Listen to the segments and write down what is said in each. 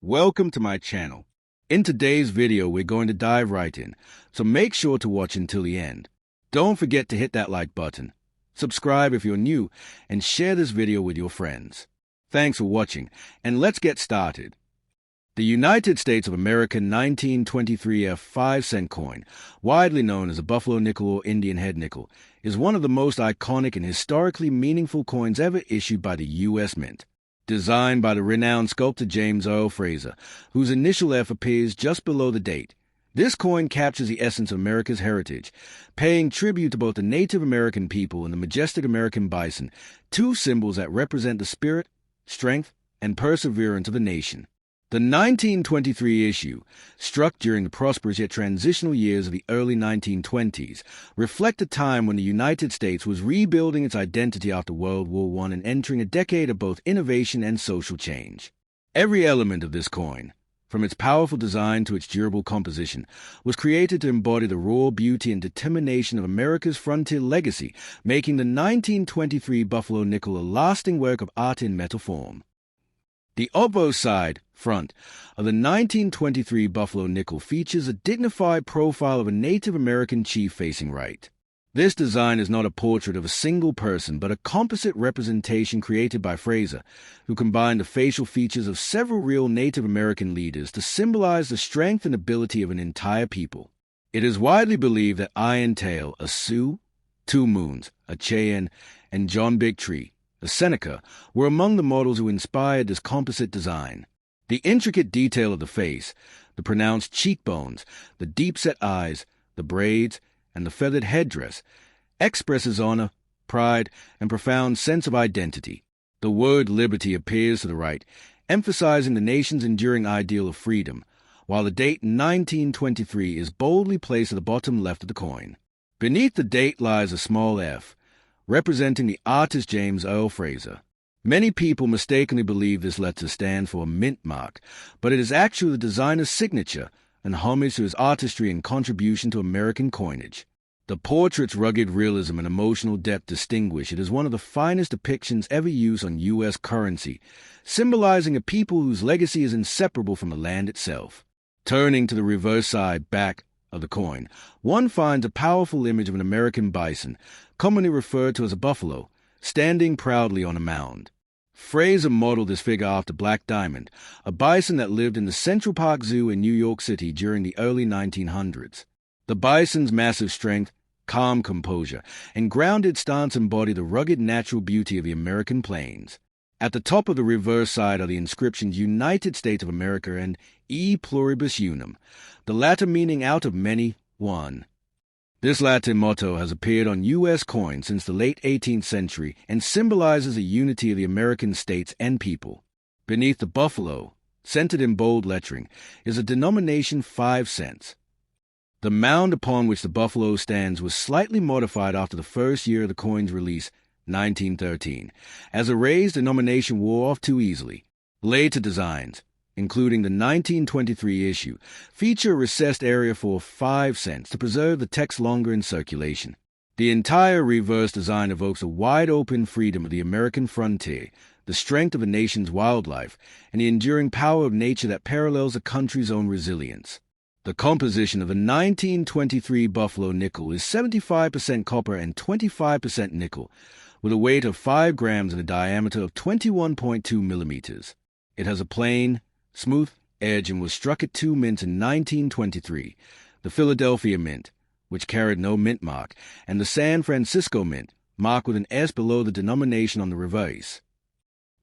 Welcome to my channel. In today's video, we're going to dive right in, so make sure to watch until the end. Don't forget to hit that like button, subscribe if you're new, and share this video with your friends. Thanks for watching, and let's get started. The United States of America 1923 5-cent coin, widely known as a buffalo nickel or Indian head nickel, is one of the most iconic and historically meaningful coins ever issued by the U.S. Mint. Designed by the renowned sculptor James Earl Fraser, whose initial F appears just below the date. This coin captures the essence of America's heritage, paying tribute to both the Native American people and the majestic American bison, two symbols that represent the spirit, strength, and perseverance of the nation. The 1923 issue, struck during the prosperous yet transitional years of the early 1920s, reflect a time when the United States was rebuilding its identity after World War I and entering a decade of both innovation and social change. Every element of this coin, from its powerful design to its durable composition, was created to embody the raw beauty and determination of America's frontier legacy, making the 1923 Buffalo nickel a lasting work of art in metal form. The obverse side, front, of the 1923 Buffalo nickel features a dignified profile of a Native American chief facing right. This design is not a portrait of a single person, but a composite representation created by Fraser, who combined the facial features of several real Native American leaders to symbolize the strength and ability of an entire people. It is widely believed that Iron Tail, a Sioux, Two Moons, a Cheyenne, and John Big Tree, a Seneca, were among the models who inspired this composite design. The intricate detail of the face, the pronounced cheekbones, the deep-set eyes, the braids, and the feathered headdress expresses honor, pride, and profound sense of identity. The word liberty appears to the right, emphasizing the nation's enduring ideal of freedom, while the date 1923 is boldly placed at the bottom left of the coin. Beneath the date lies a small F, representing the artist James Earl Fraser. Many people mistakenly believe this letter stands for a mint mark, but it is actually the designer's signature, an homage to his artistry and contribution to American coinage. The portrait's rugged realism and emotional depth distinguish it as one of the finest depictions ever used on U.S. currency, symbolizing a people whose legacy is inseparable from the land itself. Turning to the reverse side, back, of the coin, one finds a powerful image of an American bison, commonly referred to as a buffalo, standing proudly on a mound. Fraser modeled this figure after Black Diamond, a bison that lived in the Central Park Zoo in New York City during the early 1900s. The bison's massive strength, calm composure, and grounded stance embody the rugged natural beauty of the American plains. At the top of the reverse side are the inscriptions United States of America and E Pluribus Unum, the latter meaning out of many, one. This Latin motto has appeared on U.S. coins since the late 18th century and symbolizes the unity of the American states and people. Beneath the buffalo, centered in bold lettering, is a denomination 5 cents. The mound upon which the buffalo stands was slightly modified after the first year of the coin's release, 1913, as a raised denomination wore off too easily. Later designs, including the 1923 issue, feature a recessed area for 5 cents to preserve the text longer in circulation. The entire reverse design evokes a wide-open freedom of the American frontier, the strength of a nation's wildlife, and the enduring power of nature that parallels a country's own resilience. The composition of the 1923 Buffalo nickel is 75% copper and 25% nickel, with a weight of 5 grams and a diameter of 21.2 millimeters. It has a plain, smooth edge and was struck at two mints in 1923, the Philadelphia Mint, which carried no mint mark, and the San Francisco Mint, marked with an S below the denomination on the reverse.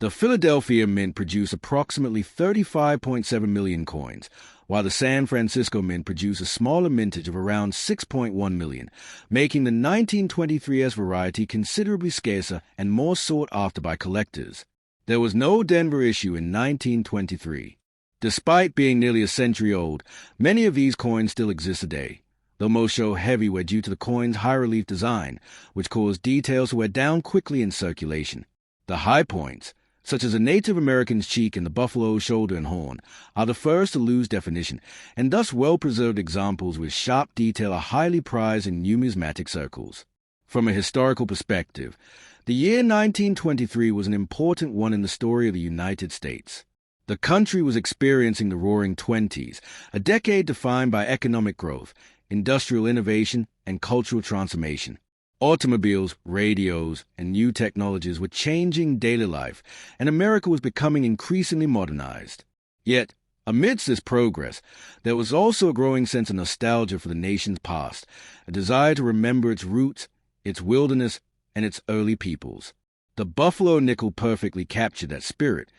The Philadelphia Mint produced approximately 35.7 million coins, while the San Francisco Mint produced a smaller mintage of around 6.1 million, making the 1923S variety considerably scarcer and more sought after by collectors. There was no Denver issue in 1923. Despite being nearly a century old, many of these coins still exist today, though most show heavyweight due to the coin's high-relief design, which caused details to wear down quickly in circulation. The high points, such as a Native American's cheek and the buffalo's shoulder and horn, are the first to lose definition, and thus well-preserved examples with sharp detail are highly prized in numismatic circles. From a historical perspective, the year 1923 was an important one in the story of the United States. The country was experiencing the Roaring Twenties, a decade defined by economic growth, industrial innovation, and cultural transformation. Automobiles, radios, and new technologies were changing daily life, and America was becoming increasingly modernized. Yet, amidst this progress, there was also a growing sense of nostalgia for the nation's past, a desire to remember its roots, its wilderness, and its early peoples. The buffalo nickel perfectly captured that spirit,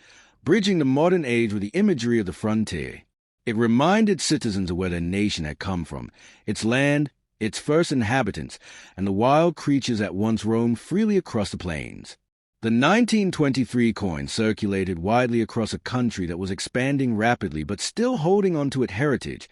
bridging the modern age with the imagery of the frontier. It reminded citizens of where their nation had come from, its land, its first inhabitants, and the wild creatures that once roamed freely across the plains. The 1923 coin circulated widely across a country that was expanding rapidly but still holding on to its heritage,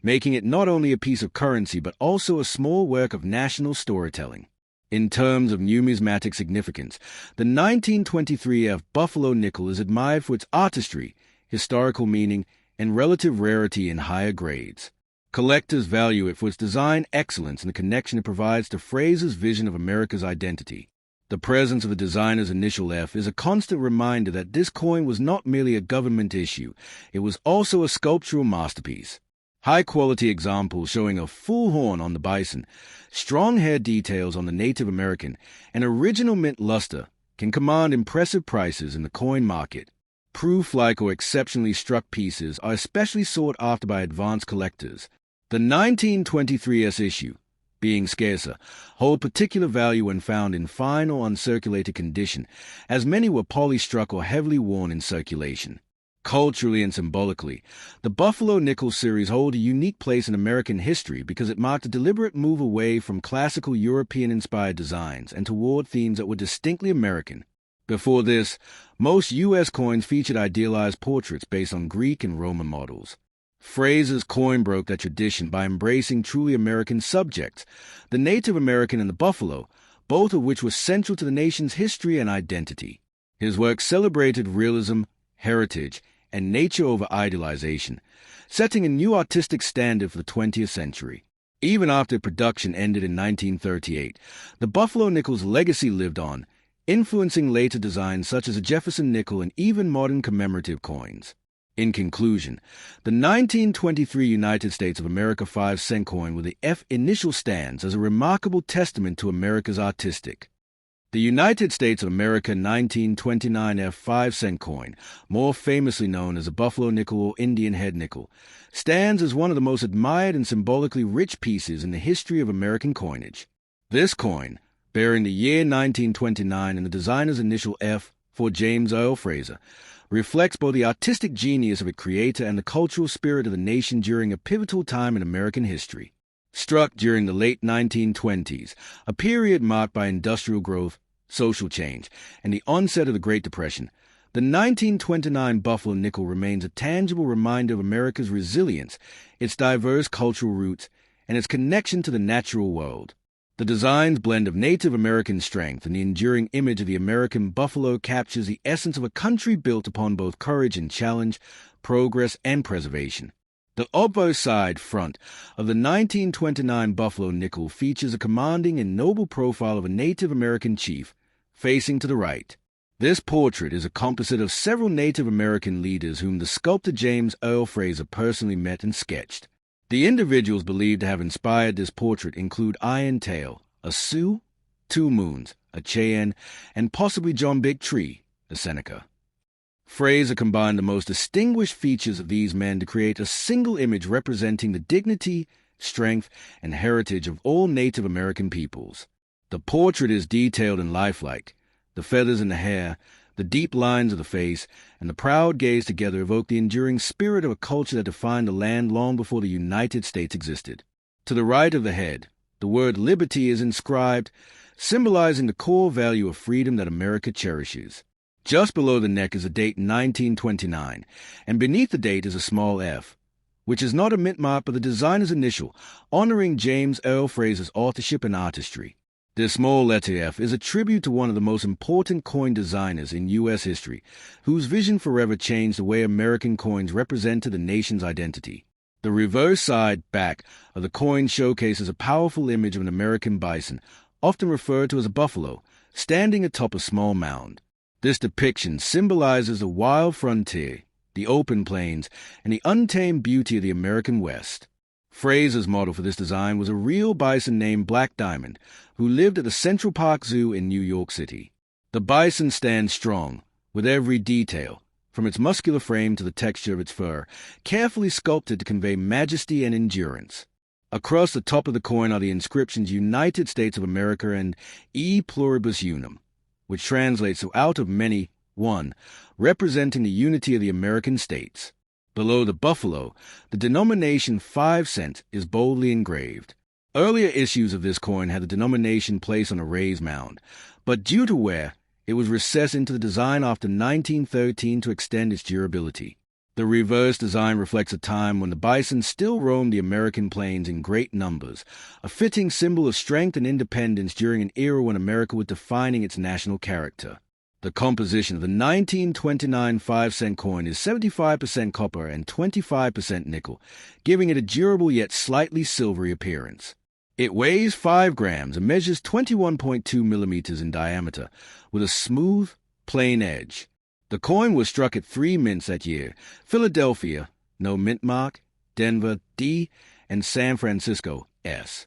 making it not only a piece of currency but also a small work of national storytelling. In terms of numismatic significance, the 1923 F buffalo nickel is admired for its artistry, historical meaning, and relative rarity in higher grades. Collectors value it for its design excellence and the connection it provides to Fraser's vision of America's identity. The presence of the designer's initial F is a constant reminder that this coin was not merely a government issue, it was also a sculptural masterpiece. High-quality examples showing a full horn on the bison, strong hair details on the Native American, and original mint luster can command impressive prices in the coin market. Proof-like or exceptionally struck pieces are especially sought after by advanced collectors. The 1923 issue, being scarcer, hold particular value when found in fine or uncirculated condition, as many were polystruck or heavily worn in circulation. Culturally and symbolically, the Buffalo Nickel series hold a unique place in American history because it marked a deliberate move away from classical European-inspired designs and toward themes that were distinctly American. Before this, most U.S. coins featured idealized portraits based on Greek and Roman models. Fraser's coin broke that tradition by embracing truly American subjects, the Native American and the buffalo, both of which were central to the nation's history and identity. His work celebrated realism, heritage, and nature over idealization, setting a new artistic standard for the 20th century. Even after production ended in 1938, the Buffalo Nickel's legacy lived on, influencing later designs such as the Jefferson nickel and even modern commemorative coins. In conclusion, the 1923 United States of America 5-cent coin with the F initial stands as a remarkable testament to America's artistic. The United States of America 1929 F 5-cent coin, more famously known as a Buffalo nickel or Indian head nickel, stands as one of the most admired and symbolically rich pieces in the history of American coinage. This coin, bearing the year 1929 and the designer's initial F for James Earl Fraser, reflects both the artistic genius of its creator and the cultural spirit of the nation during a pivotal time in American history. Struck during the late 1920s, a period marked by industrial growth, social change, and the onset of the Great Depression, the 1929 Buffalo nickel remains a tangible reminder of America's resilience, its diverse cultural roots, and its connection to the natural world. The design's blend of Native American strength and the enduring image of the American buffalo captures the essence of a country built upon both courage and challenge, progress and preservation. The obverse side front of the 1929 Buffalo nickel features a commanding and noble profile of a Native American chief, facing to the right. This portrait is a composite of several Native American leaders whom the sculptor James Earl Fraser personally met and sketched. The individuals believed to have inspired this portrait include Iron Tail, a Sioux, Two Moons, a Cheyenne, and possibly John Big Tree, a Seneca. Fraser combined the most distinguished features of these men to create a single image representing the dignity, strength, and heritage of all Native American peoples. The portrait is detailed and lifelike. The feathers in the hair, the deep lines of the face, and the proud gaze together evoke the enduring spirit of a culture that defined the land long before the United States existed. To the right of the head, the word liberty is inscribed, symbolizing the core value of freedom that America cherishes. Just below the neck is the date 1929, and beneath the date is a small F, which is not a mint mark but the designer's initial, honoring James Earl Fraser's authorship and artistry. This small letter F is a tribute to one of the most important coin designers in U.S. history, whose vision forever changed the way American coins represented the nation's identity. The reverse side back of the coin showcases a powerful image of an American bison, often referred to as a buffalo, standing atop a small mound. This depiction symbolizes the wild frontier, the open plains, and the untamed beauty of the American West. Fraser's model for this design was a real bison named Black Diamond, who lived at the Central Park Zoo in New York City. The bison stands strong, with every detail, from its muscular frame to the texture of its fur, carefully sculpted to convey majesty and endurance. Across the top of the coin are the inscriptions United States of America and E Pluribus Unum, which translates to out of many, one, representing the unity of the American states. Below the buffalo, the denomination 5 cents is boldly engraved. Earlier issues of this coin had the denomination placed on a raised mound, but due to wear, it was recessed into the design after 1913 to extend its durability. The reverse design reflects a time when the bison still roamed the American plains in great numbers, a fitting symbol of strength and independence during an era when America was defining its national character. The composition of the 1929 5-cent coin is 75% copper and 25% nickel, giving it a durable yet slightly silvery appearance. It weighs 5 grams and measures 21.2 millimeters in diameter, with a smooth, plain edge. The coin was struck at 3 mints that year: Philadelphia, no mint mark; Denver, D; and San Francisco, S.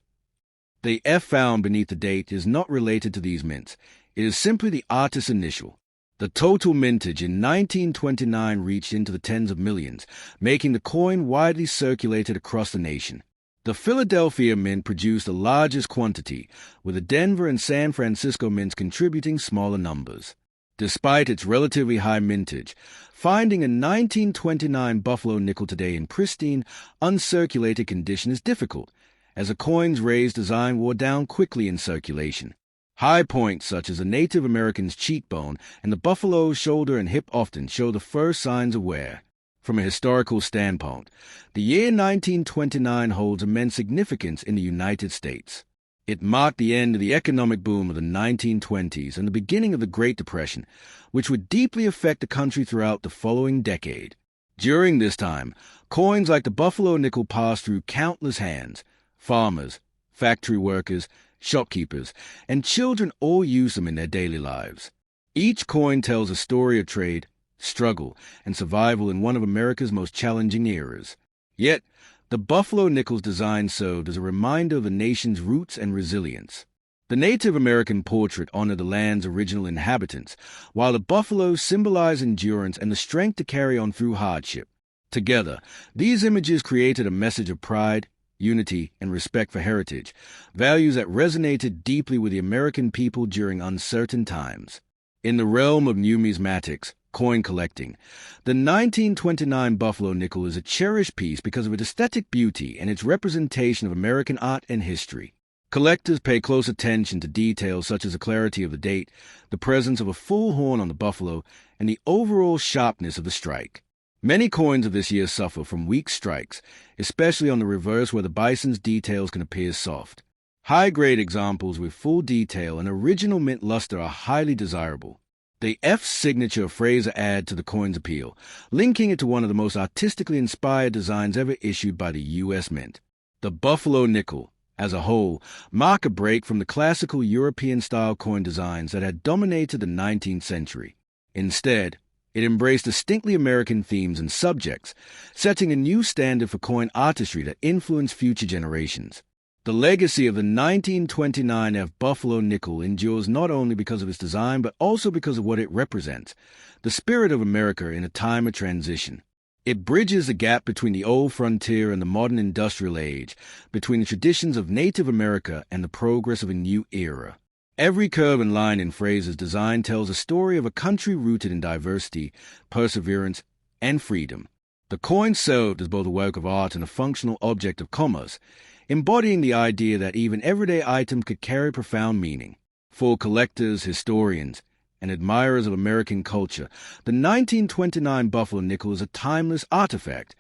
The F found beneath the date is not related to these mints. It is simply the artist's initial. The total mintage in 1929 reached into the tens of millions, making the coin widely circulated across the nation. The Philadelphia mint produced the largest quantity, with the Denver and San Francisco mints contributing smaller numbers. Despite its relatively high mintage, finding a 1929 buffalo nickel today in pristine, uncirculated condition is difficult, as the coin's raised design wore down quickly in circulation. High points such as a Native American's cheekbone and the buffalo's shoulder and hip often show the first signs of wear. From a historical standpoint, the year 1929 holds immense significance in the United States. It marked the end of the economic boom of the 1920s and the beginning of the Great Depression, which would deeply affect the country throughout the following decade. During this time, coins like the buffalo nickel passed through countless hands. Farmers, factory workers, shopkeepers, and children all use them in their daily lives. Each coin tells a story of trade, struggle, and survival in one of America's most challenging eras. Yet, the buffalo nickel's design served as a reminder of the nation's roots and resilience. The Native American portrait honored the land's original inhabitants, while the buffalo symbolized endurance and the strength to carry on through hardship. Together, these images created a message of pride, unity, and respect for heritage, values that resonated deeply with the American people during uncertain times. In the realm of numismatics, coin collecting, the 1929 buffalo nickel is a cherished piece because of its aesthetic beauty and its representation of American art and history. Collectors pay close attention to details such as the clarity of the date, the presence of a full horn on the buffalo, and the overall sharpness of the strike. Many coins of this year suffer from weak strikes, especially on the reverse where the bison's details can appear soft. High-grade examples with full detail and original mint luster are highly desirable. The F signature of Fraser add to the coin's appeal, linking it to one of the most artistically inspired designs ever issued by the U.S. Mint. The buffalo nickel, as a whole, mark a break from the classical European-style coin designs that had dominated the 19th century. Instead, it embraced distinctly American themes and subjects, setting a new standard for coin artistry that influenced future generations. The legacy of the 1929 F Buffalo nickel endures not only because of its design but also because of what it represents, the spirit of America in a time of transition. It bridges the gap between the old frontier and the modern industrial age, between the traditions of Native America and the progress of a new era. Every curve and line in Fraser's design tells a story of a country rooted in diversity, perseverance, and freedom. The coin served as both a work of art and a functional object of commerce, embodying the idea that even everyday items could carry profound meaning. For collectors, historians, and admirers of American culture, the 1929 Buffalo nickel is a timeless artifact,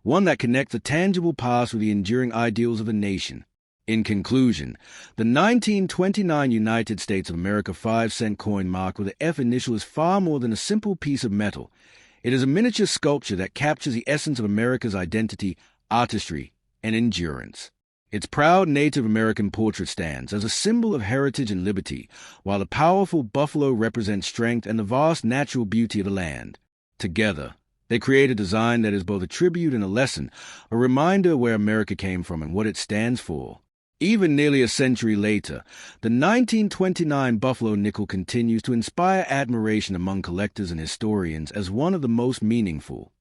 one that connects the tangible past with the enduring ideals of the nation. In conclusion, the 1929 United States of America 5-cent coin marked with the F initial is far more than a simple piece of metal. It is a miniature sculpture that captures the essence of America's identity, artistry, and endurance. Its proud Native American portrait stands as a symbol of heritage and liberty, while the powerful buffalo represents strength and the vast natural beauty of the land. Together, They create a design that is both a tribute and a lesson, a reminder where America came from and what it stands for. Even nearly a century later, the 1929 Buffalo nickel continues to inspire admiration among collectors and historians as one of the most meaningful.